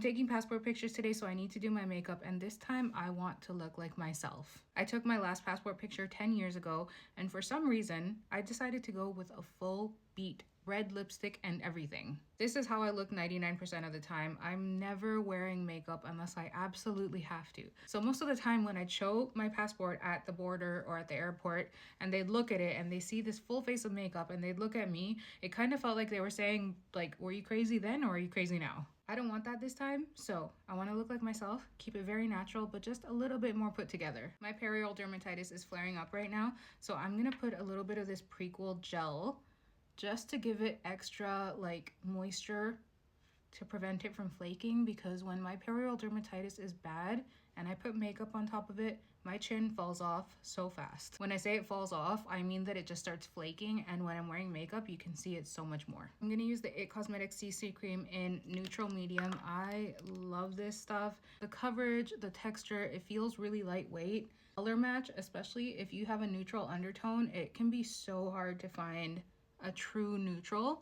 taking passport pictures today, so I need to do my makeup, and this time I want to look like myself. I took my last passport picture 10 years ago, and for some reason, I decided to go with a full beat red lipstick and everything. This is how I look 99% of the time. I'm never wearing makeup unless I absolutely have to. So most of the time when I'd show my passport at the border or at the airport and they'd look at it and they see this full face of makeup and they'd look at me, it kind of felt like they were saying, like, were you crazy then or are you crazy now? I don't want that this time, so I want to look like myself, keep it very natural, but just a little bit more put together. My perioral dermatitis is flaring up right now, so I'm gonna put a little bit of this Prequel gel just to give it extra like moisture to prevent it from flaking, because when my perioral dermatitis is bad and I put makeup on top of it, my chin falls off so fast. When I say it falls off, I mean that it just starts flaking, and when I'm wearing makeup, you can see it so much more. I'm gonna use the It Cosmetics CC Cream in neutral medium. I love this stuff. The coverage, the texture, it feels really lightweight. Color match, especially if you have a neutral undertone, it can be so hard to find a true neutral.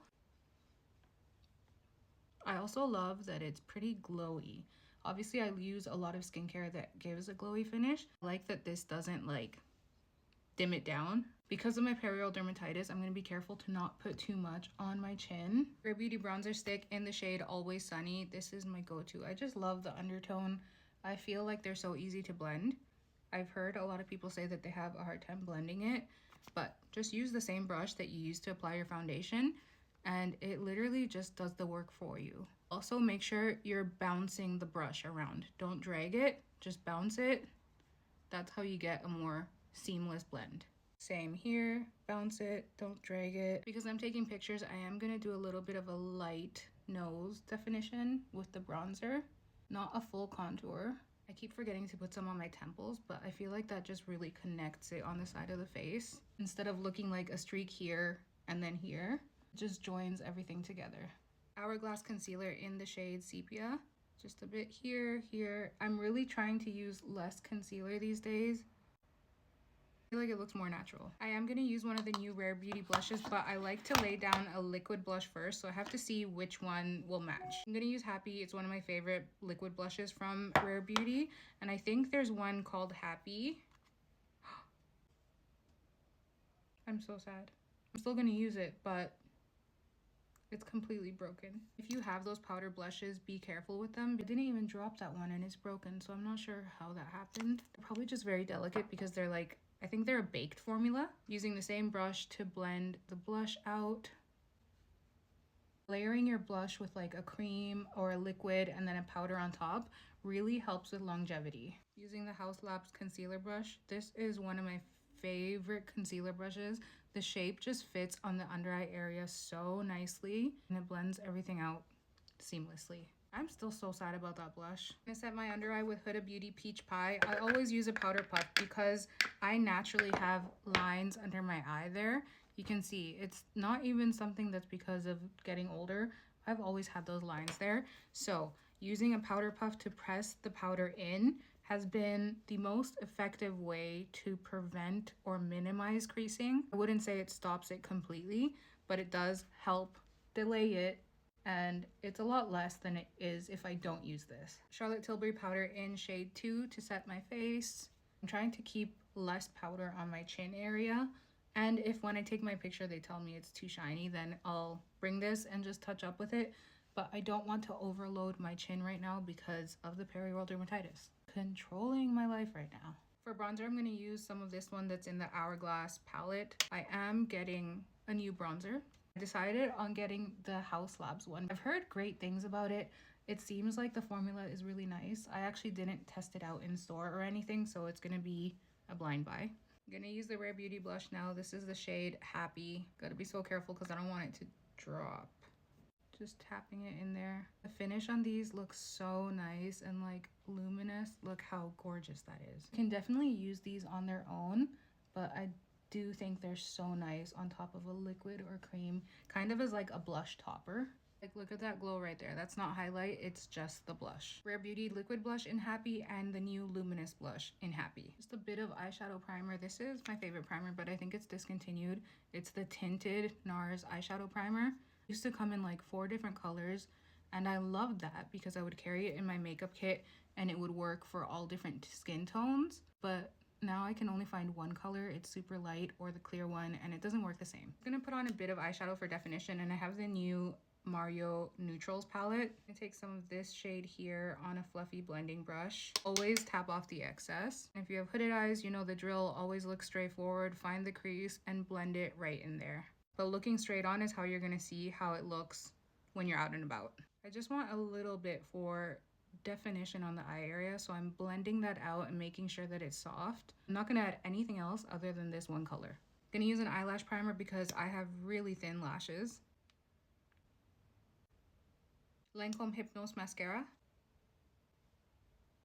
I also love that it's pretty glowy. Obviously, I use a lot of skincare that gives a glowy finish. I like that this doesn't like dim it down. Because of my perioral dermatitis, I'm going to be careful to not put too much on my chin. Rare Beauty bronzer stick in the shade Always Sunny. This is my go-to. I just love the undertone. I feel like they're so easy to blend. I've heard a lot of people say that they have a hard time blending it, but just use the same brush that you use to apply your foundation and it literally just does the work for you. Also, make sure you're bouncing the brush around. Don't drag it, just bounce it. That's how you get a more seamless blend. Same here, bounce it, don't drag it. Because I'm taking pictures, I am gonna do a little bit of a light nose definition with the bronzer, not a full contour. I keep forgetting to put some on my temples, but I feel like that just really connects it on the side of the face. Instead of looking like a streak here and then here, it just joins everything together. Hourglass concealer in the shade Sepia. Just a bit here, here. I'm really trying to use less concealer these days. I feel like it looks more natural. I am going to use one of the new Rare Beauty blushes, but I like to lay down a liquid blush first, so I have to see which one will match. I'm going to use Happy. It's one of my favorite liquid blushes from Rare Beauty, and I think there's one called Happy. I'm so sad. I'm still going to use it, but it's completely broken. If you have those powder blushes, be careful with them. I didn't even drop that one and it's broken, so I'm not sure how that happened. They're probably just very delicate because they're like, I think they're a baked formula. Using the same brush to blend the blush out. Layering your blush with like a cream or a liquid and then a powder on top really helps with longevity. Using the HausLabs concealer brush, this is one of my favorite concealer brushes. The shape just fits on the under eye area so nicely and it blends everything out seamlessly. I'm still so sad about that blush. I'm gonna set my under eye with Huda Beauty Peach Pie. I always use a powder puff because I naturally have lines under my eye there. You can see it's not even something that's because of getting older. I've always had those lines there. So using a powder puff to press the powder in has been the most effective way to prevent or minimize creasing. I wouldn't say it stops it completely, but it does help delay it, and it's a lot less than it is if I don't use this. Charlotte Tilbury powder in shade 2 to set my face. I'm trying to keep less powder on my chin area, and if when I take my picture they tell me it's too shiny, then I'll bring this and just touch up with it. But I don't want to overload my chin right now because of the perioral dermatitis. Controlling my life right now. For bronzer, I'm going to use some of this one that's in the Hourglass palette. I am getting a new bronzer. I decided on getting the HausLabs one. I've heard great things about it. It seems like the formula is really nice. I actually didn't test it out in store or anything, so it's going to be a blind buy. I'm going to use the Rare Beauty blush now. This is the shade Happy. Gotta be so careful because I don't want it to drop. Just tapping it in there. The finish on these looks so nice and like luminous. Look how gorgeous that is. You can definitely use these on their own, but I do think they're so nice on top of a liquid or cream, kind of as like a blush topper. Like, look at that glow right there. That's not highlight, it's just the blush. Rare Beauty liquid blush in Happy and the new Luminous blush in Happy. Just a bit of eyeshadow primer. This is my favorite primer, but I think it's discontinued. It's the Tinted NARS eyeshadow primer. Used to come in like 4 different colors, And I loved that because I would carry it in my makeup kit and it would work for all different skin tones. But now I can only find one color. It's super light or the clear one, and it doesn't work the same. I'm gonna put on a bit of eyeshadow for definition, and I have the new Mario Neutrals palette. I take some of this shade here on a fluffy blending brush. Always tap off the excess. And if you have hooded eyes, you know the drill. Always look straight forward, find the crease, and blend it right in there. But looking straight on is how you're gonna see how it looks when you're out and about. I just want a little bit for definition on the eye area, so I'm blending that out and making sure that it's soft. I'm not gonna add anything else other than this one color. I'm gonna use an eyelash primer because I have really thin lashes. Lancôme Hypnôse mascara.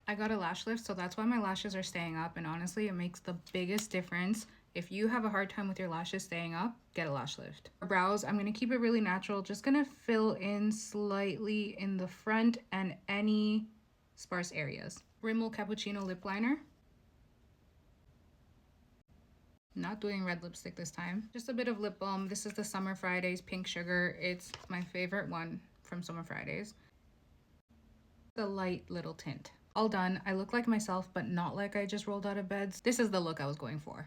I got a lash lift, so that's why my lashes are staying up, and honestly it makes the biggest difference. If you have a hard time with your lashes staying up, get a lash lift. For brows, I'm gonna keep it really natural. Just gonna fill in slightly in the front and any sparse areas. Rimmel Cappuccino lip liner. Not doing red lipstick this time. Just a bit of lip balm. This is the Summer Fridays Pink Sugar. It's my favorite one from Summer Fridays. The light little tint. All done. I look like myself, but not like I just rolled out of bed. This is the look I was going for.